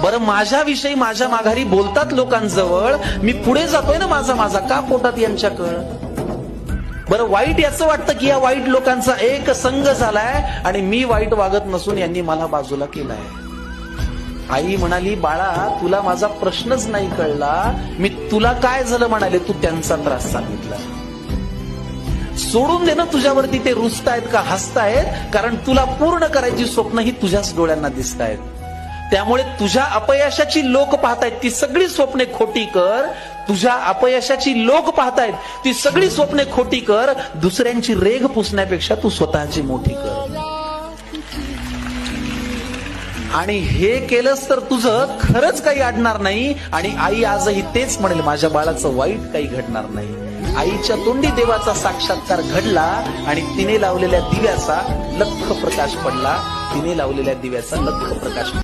बरं माझ्याविषयी माझ्या माघारी बोलतात लोकांजवळ, मी पुढे जातोय ना माझा माझा, का पोटात यांच्याकडं? बरं वाईट याचं वाटतं की या वाईट लोकांचा एक संघ झालाय आणि मी वाईट वागत नसून यांनी मला बाजूला केलाय. आई म्हणाली, बाळा तुला माझा प्रश्नच नाही कळला, मी तुला काय झालं म्हणाले, तू त्यांचा त्रास सांगितला. सोडून दे ना तुझ्यावरती ते रुसतायत का हसतायत, कारण तुला पूर्ण करायची स्वप्न ही तुझ्याच डोळ्यांना दिसतायत. त्यामुळे तुझ्या अपयशाची लोक पाहतायत ती सगळी स्वप्ने खोटी कर. तुझ्या अपयशाची लोक पाहतायत ती सगळी स्वप्ने खोटी कर. दुसऱ्यांची रेघ पुसण्यापेक्षा तू स्वतःची मोठी कर. आणि हे केलंस तर तुझं खरंच काही अडणार नाही. आणि आई आजही तेच म्हणेल, माझ्या बाळाचं वाईट काही घडणार नाही. आईच्या तोंडी देवाचा साक्षात्कार घडला आणि तिने लावलेल्या दिव्याचा लख प्रकाश पडला. तिने लावलेल्या दिव्याचा लख प्रकाश